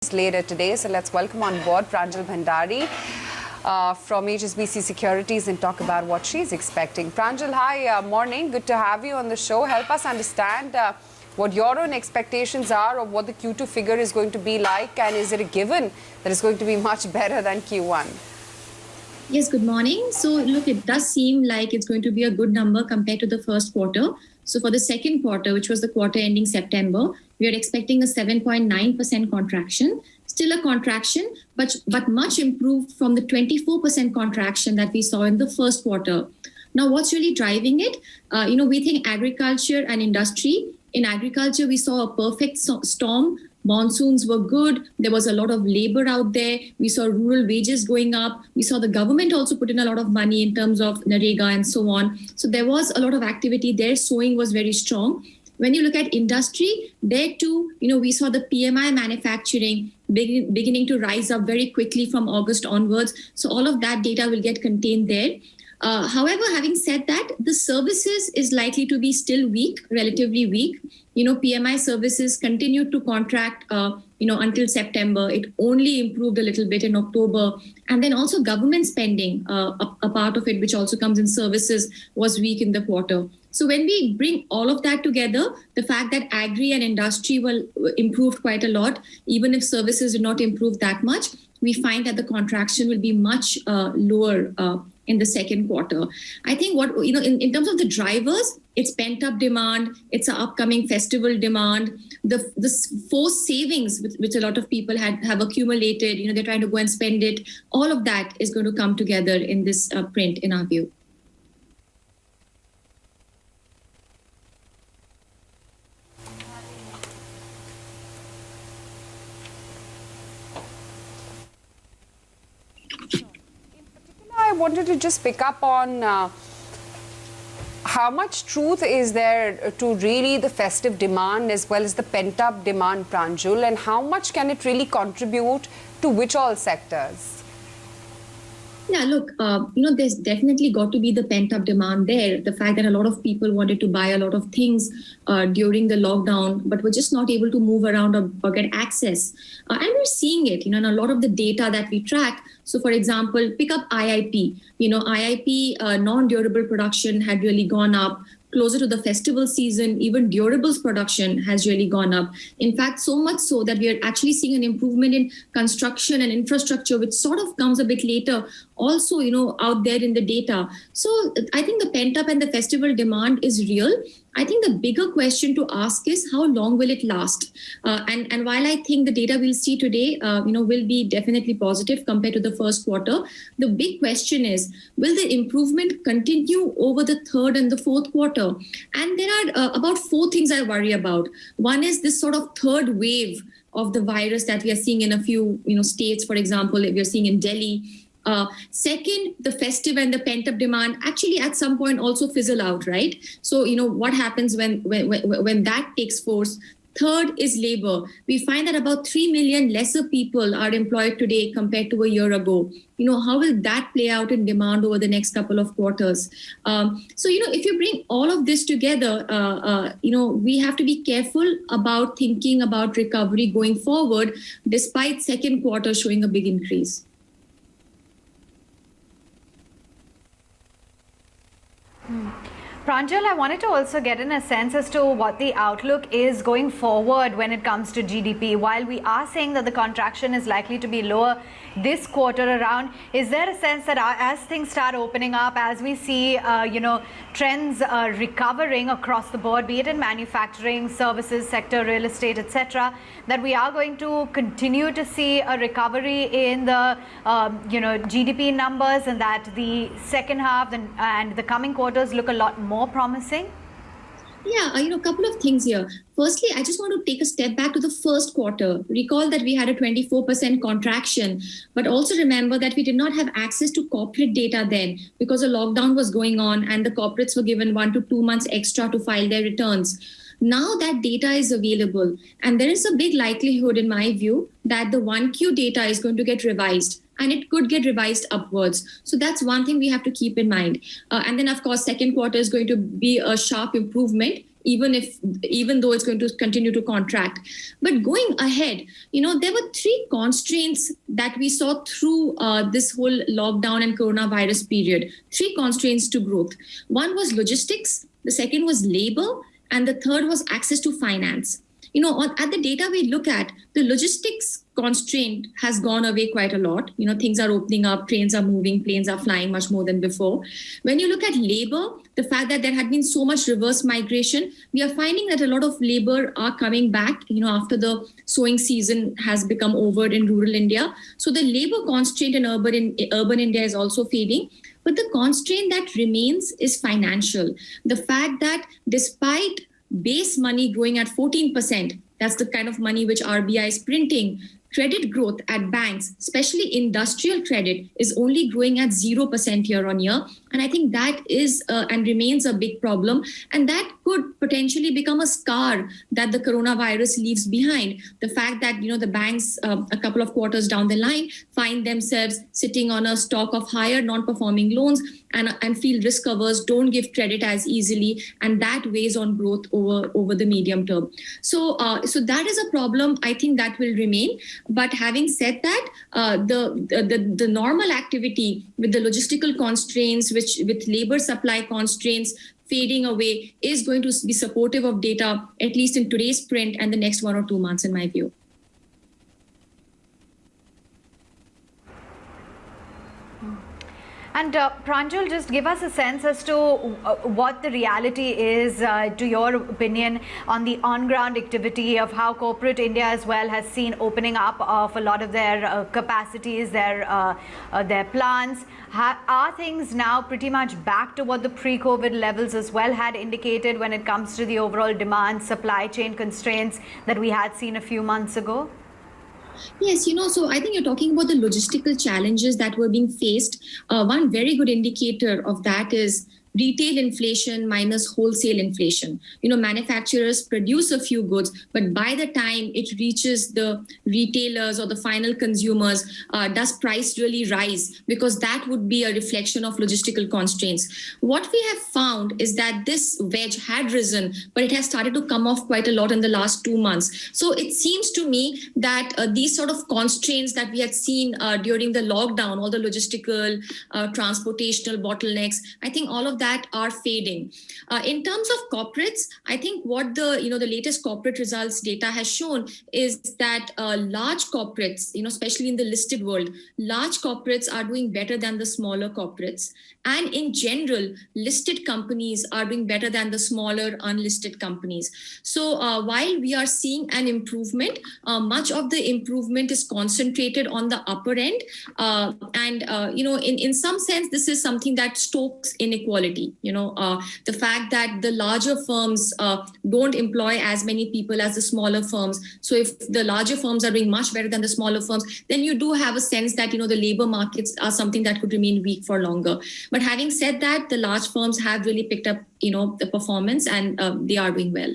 Later today. So let's welcome on board Pranjul Bhandari from HSBC Securities and talk about what she's expecting. Pranjul, hi, morning. Good to have you on the show. Help us understand what your own expectations are of what the Q2 figure is going to be like, and is it a given that it's going to be much better than Q1? Yes, good morning. So look, it does seem like it's going to be a good number compared to the first quarter. So for the second quarter, which was the quarter ending September, we are expecting a 7.9% contraction, still a contraction, but much improved from the 24% contraction that we saw in the first quarter. Now, what's really driving it? We think agriculture and industry. In agriculture, we saw a perfect storm. Monsoons were good. There was a lot of labor out there. We saw rural wages going up. We saw the government also put in a lot of money in terms of Narega and so on. So there was a lot of activity there. Sowing was very strong. When you look at industry, there too, we saw the PMI manufacturing beginning to rise up very quickly from August onwards. So all of that data will get contained there. However, having said that, the services is likely to be still weak, relatively weak. PMI services continued to contract, until September. It only improved a little bit in October. And then also government spending, a part of it, which also comes in services, was weak in the quarter. So when we bring all of that together, the fact that agri and industry will improved quite a lot, even if services did not improve that much, we find that the contraction will be much lower in the second quarter. I think in terms of the drivers, it's pent-up demand, it's an upcoming festival demand, the forced savings which a lot of people have accumulated, they're trying to go and spend it. All of that is going to come together in this print, in our view. I wanted to just pick up on how much truth is there to really the festive demand as well as the pent-up demand, Pranjul, and how much can it really contribute to which all sectors? Yeah, look, there's definitely got to be the pent-up demand there. The fact that a lot of people wanted to buy a lot of things during the lockdown, but were just not able to move around or get access. And we're seeing it, in a lot of the data that we track. So, for example, pick up IIP. IIP non-durable production had really gone up. Closer to the festival season, even durables production has really gone up. In fact, so much so that we are actually seeing an improvement in construction and infrastructure, which sort of comes a bit later, also, out there in the data. So I think the pent-up and the festival demand is real. I think the bigger question to ask is how long will it last? And while I think the data we'll see today, will be definitely positive compared to the first quarter, the big question is, will the improvement continue over the third and the fourth quarter? And there are about four things I worry about. One is this sort of third wave of the virus that we are seeing in a few, states, for example, we are seeing in Delhi. Second, the festive and the pent-up demand actually at some point also fizzle out, right? So, what happens when that takes force? Third is labor. We find that about 3 million lesser people are employed today compared to a year ago. How will that play out in demand over the next couple of quarters? So, if you bring all of this together, we have to be careful about thinking about recovery going forward, despite second quarter showing a big increase. Pranjul, I wanted to also get in a sense as to what the outlook is going forward when it comes to GDP. While we are saying that the contraction is likely to be lower this quarter around, is there a sense that as things start opening up, as we see, trends recovering across the board, be it in manufacturing, services sector, real estate, etc., that we are going to continue to see a recovery in the, GDP numbers, and that the second half and the coming quarters look a lot more promising? Yeah, a couple of things here. Firstly, I just want to take a step back to the first quarter. Recall that we had a 24% contraction, but also remember that we did not have access to corporate data then because a lockdown was going on and the corporates were given 1 to 2 months extra to file their returns. Now that data is available, and there is a big likelihood, in my view, that the 1Q data is going to get revised. And it could get revised upwards. So that's one thing we have to keep in mind. And then, of course, second quarter is going to be a sharp improvement even though it's going to continue to contract. But going ahead, there were three constraints that we saw through this whole lockdown and coronavirus period. Three constraints to growth. One was logistics, the second was labor, and the third was access to finance. At the data we look at, the logistics constraint has gone away quite a lot. Things are opening up, trains are moving, planes are flying much more than before. When you look at labor, the fact that there had been so much reverse migration, we are finding that a lot of labor are coming back, after the sowing season has become over in rural India. So the labor constraint in urban India is also fading. But the constraint that remains is financial. The fact that despite base money growing at 14%, that's the kind of money which RBI is printing, credit growth at banks, especially industrial credit, is only growing at 0% year on year. And I think that is and remains a big problem. And that could potentially become a scar that the coronavirus leaves behind. The fact that, the banks a couple of quarters down the line find themselves sitting on a stock of higher non-performing loans and feel risk averse, don't give credit as easily, and that weighs on growth over the medium term. So that is a problem. I think that will remain. But having said that, the normal activity with the logistical constraints, with labor supply constraints fading away, is going to be supportive of data, at least in today's print and the next 1 or 2 months, in my view. And Pranjul, just give us a sense as to what the reality is, to your opinion, on the on-ground activity of how corporate India as well has seen opening up of a lot of their capacities, their plants. Are things now pretty much back to what the pre-COVID levels as well had indicated when it comes to the overall demand, supply chain constraints that we had seen a few months ago? Yes, so I think you're talking about the logistical challenges that were being faced. One very good indicator of that is retail inflation minus wholesale inflation. Manufacturers produce a few goods, but by the time it reaches the retailers or the final consumers, does price really rise? Because that would be a reflection of logistical constraints. What we have found is that this wedge had risen, but it has started to come off quite a lot in the last 2 months. So it seems to me that these sort of constraints that we had seen during the lockdown, all the logistical, transportational bottlenecks, I think all of that are fading. In terms of corporates, I think what the latest corporate results data has shown is that large corporates, especially in the listed world, large corporates are doing better than the smaller corporates. And in general, listed companies are doing better than the smaller unlisted companies. So while we are seeing an improvement, much of the improvement is concentrated on the upper end. In some sense, this is something that stokes inequality. The fact that the larger firms don't employ as many people as the smaller firms. So if the larger firms are doing much better than the smaller firms, then you do have a sense that, the labor markets are something that could remain weak for longer. But having said that, the large firms have really picked up, the performance, and they are doing well.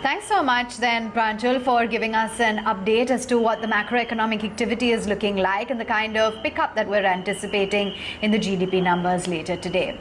Thanks so much then, Pranjul, for giving us an update as to what the macroeconomic activity is looking like and the kind of pickup that we're anticipating in the GDP numbers later today.